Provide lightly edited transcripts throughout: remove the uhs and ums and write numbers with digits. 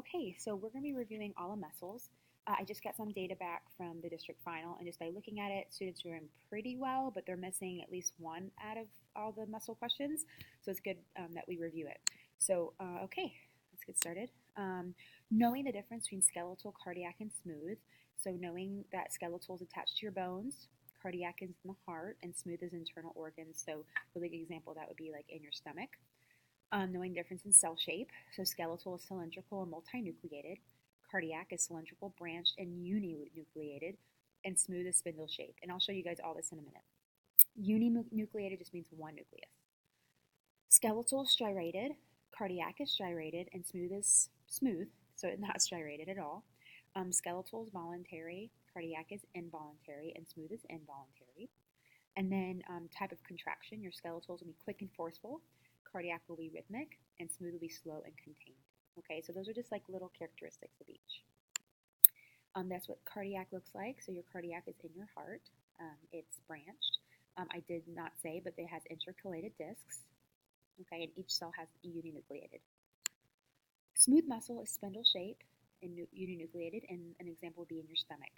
Okay, so we're going to be reviewing all the muscles. I just got some data back from the district final, and just by looking at it, students are doing pretty well, but they're missing at least one out of all the muscle questions, so it's good that we review it. So, okay, let's get started. Knowing the difference between skeletal, cardiac, and smooth. So knowing that skeletal is attached to your bones, cardiac is in the heart, and smooth is internal organs. So for the example, that would be like in your stomach. Knowing the difference in cell shape. So skeletal is cylindrical and multinucleated. Cardiac is cylindrical, branched, and uninucleated. And smooth is spindle shaped. And I'll show you guys all this in a minute. Uninucleated just means one nucleus. Skeletal is striated. Cardiac is striated. And smooth is smooth, so it's not striated at all. Skeletal is voluntary. Cardiac is involuntary. And smooth is involuntary. And then type of contraction. Your skeletal is going to be quick and forceful. Cardiac will be rhythmic, and smooth will be slow and contained. Okay, so those are just like little characteristics of each. That's what cardiac looks like. So your cardiac is in your heart. It's branched. I did not say, but it has intercalated discs. Okay, and each cell has uninucleated. Smooth muscle is spindle shaped and uninucleated, and an example would be in your stomach.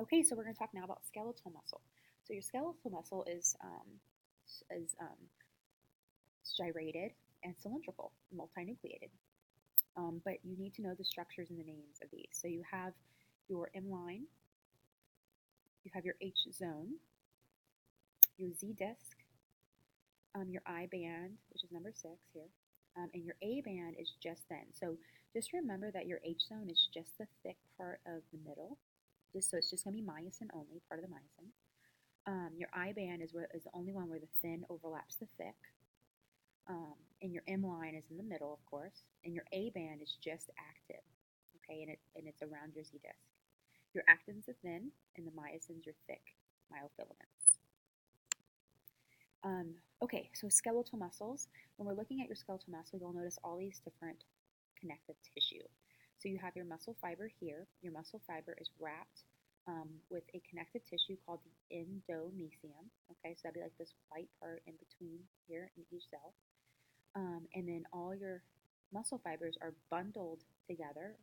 Okay, so we're going to talk now about skeletal muscle. So your skeletal muscle is striated and cylindrical, multinucleated. But you need to know the structures and the names of these. So you have your M line, you have your H zone, your Z disc, your I band, which is number 6 here, and your A band is just thin. So just remember that your H zone is just the thick part of the middle. So it's just going to be myosin only, part of the myosin. Your I band is the only one where the thin overlaps the thick. And your M line is in the middle, of course, and your A band is just active, okay, and it's around your Z disc. Your actins are thin, and the myosins are thick myofilaments. Okay, so skeletal muscles. When we're looking at your skeletal muscle, you'll notice all these different connective tissue. So you have your muscle fiber here. Your muscle fiber is wrapped with a connective tissue called the endomysium. Okay, so that'd be like this white part in between here in each cell. And then all your muscle fibers are bundled together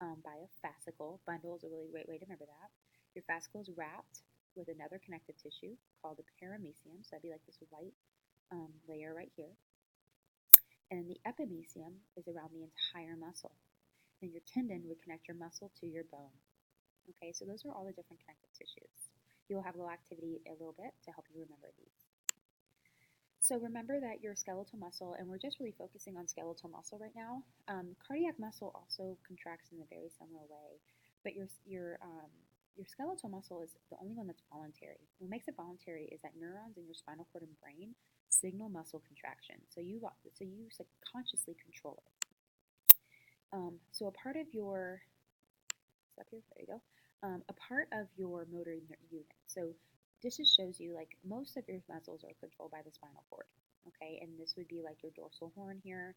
by a fascicle. Bundle is a really great way to remember that. Your fascicle is wrapped with another connective tissue called the paramecium. So that'd be like this white layer right here. And the epimecium is around the entire muscle. And your tendon would connect your muscle to your bone. Okay, so those are all the different connective tissues. You'll have a little activity a little bit to help you remember these. So remember that your skeletal muscle, and we're just really focusing on skeletal muscle right now. Cardiac muscle also contracts in a very similar way, but your skeletal muscle is the only one that's voluntary. What makes it voluntary is that neurons in your spinal cord and brain signal muscle contraction. So you subconsciously control it. So a part of your up here, there you go. A part of your motor unit. So this just shows you like most of your muscles are controlled by the spinal cord. Okay, and this would be like your dorsal horn here.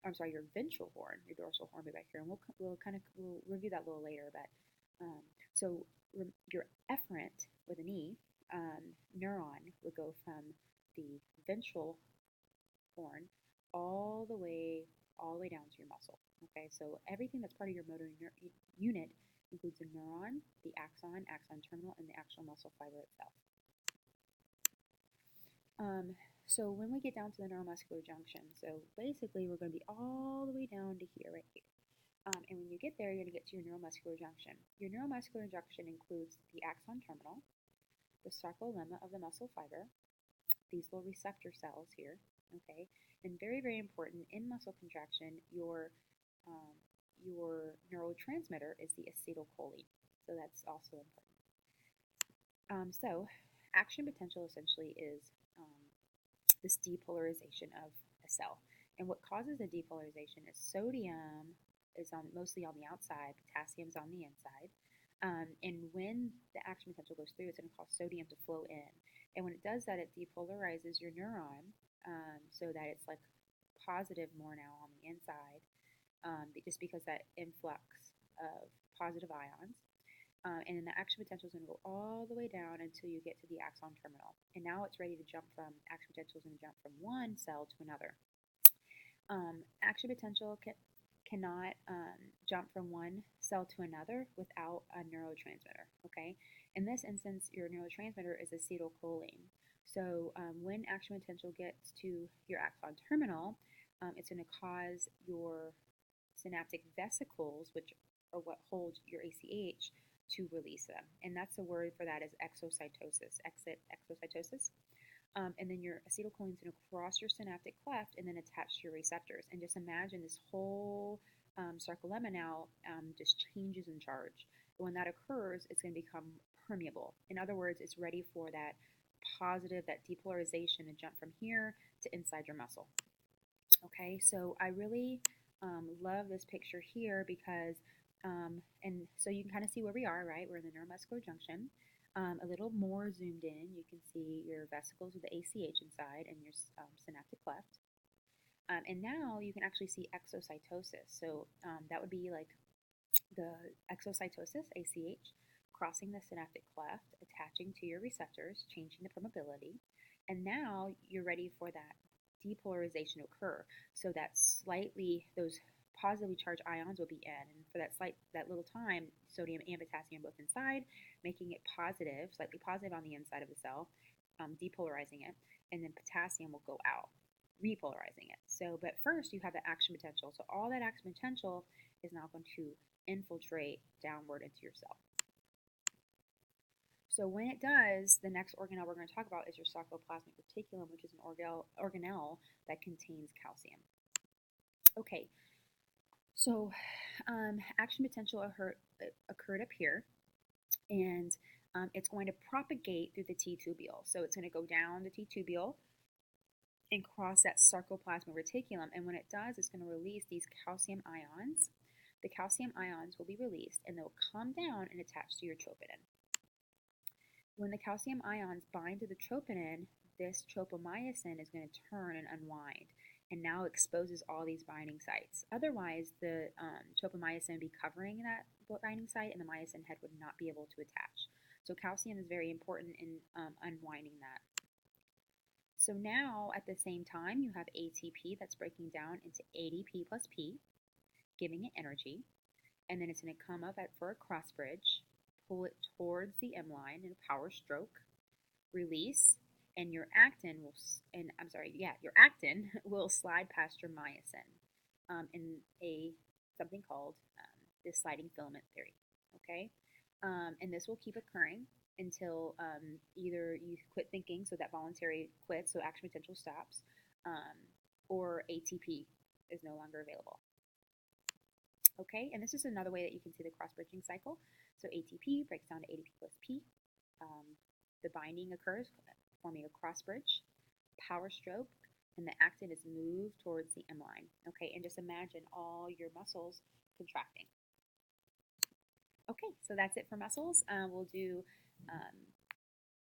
Your ventral horn. Your dorsal horn will be back here, and we'll review that a little later. But your efferent with an E neuron would go from the ventral horn all the way down to your muscle. Okay, so everything that's part of your motor unit includes a neuron, the axon terminal, and the actual muscle fiber itself. So when we get down to the neuromuscular junction, so basically we're going to be all the way down to here, right here. And when you get there, you're going to get to your neuromuscular junction. Your neuromuscular junction includes the axon terminal, the sarcolemma of the muscle fiber, these little receptor cells here, okay? And very, very important, in muscle contraction, your neurotransmitter is the acetylcholine. So that's also important. So action potential essentially is this depolarization of a cell. And what causes the depolarization is sodium is mostly on the outside, potassium's on the inside. And when the action potential goes through, it's going to cause sodium to flow in. And when it does that, it depolarizes your neuron so that it's like positive more now on the inside, just because that influx of positive ions. And then the action potential is going to go all the way down until you get to the axon terminal. And now it's ready to jump from, action potential is going to jump from one cell to another. Action potential cannot jump from one cell to another without a neurotransmitter, okay? In this instance, your neurotransmitter is acetylcholine. So when action potential gets to your axon terminal, it's going to cause your synaptic vesicles, which are what hold your ACH, to release them. And that's the word for that is exocytosis, exocytosis. And then your acetylcholine is going to cross your synaptic cleft and then attach to your receptors. And just imagine this whole sarcolemma now just changes in charge. And when that occurs, it's going to become permeable. In other words, it's ready for that positive, that depolarization to jump from here to inside your muscle. Okay, so I really love this picture here because, and so you can kind of see where we are, right? We're in the neuromuscular junction. A little more zoomed in, you can see your vesicles with the ACH inside and your synaptic cleft. And now you can actually see exocytosis. So that would be like the exocytosis, ACH, crossing the synaptic cleft, attaching to your receptors, changing the permeability. And now you're ready for that depolarization to occur. So that slightly, those positively charged ions will be in, and for that little time, sodium and potassium both inside, making it positive, slightly positive on the inside of the cell, depolarizing it, and then potassium will go out, repolarizing it. So, but first you have the action potential. So all that action potential is now going to infiltrate downward into your cell. So when it does, the next organelle we're going to talk about is your sarcoplasmic reticulum, which is an organelle that contains calcium. Okay, so action potential occurred up here, and it's going to propagate through the T-tubule. So it's going to go down the T-tubule and cross that sarcoplasmic reticulum, and when it does, it's going to release these calcium ions. The calcium ions will be released, and they'll come down and attach to your troponin. When the calcium ions bind to the troponin, this tropomyosin is going to turn and unwind, and now exposes all these binding sites. Otherwise, the tropomyosin would be covering that binding site, and the myosin head would not be able to attach. So calcium is very important in unwinding that. So now, at the same time, you have ATP that's breaking down into ADP plus P, giving it energy, and then it's going to come up for a cross bridge, pull it towards the M line in a power stroke, release, and your actin will slide past your myosin in something called the sliding filament theory. Okay, and this will keep occurring until either you quit thinking, so that voluntary quits, so action potential stops, or ATP is no longer available. Okay, and this is another way that you can see the cross-bridging cycle. So ATP breaks down to ADP plus P. The binding occurs, forming a cross-bridge, power stroke, and the actin is moved towards the M line. Okay, and just imagine all your muscles contracting. Okay, so that's it for muscles. We'll do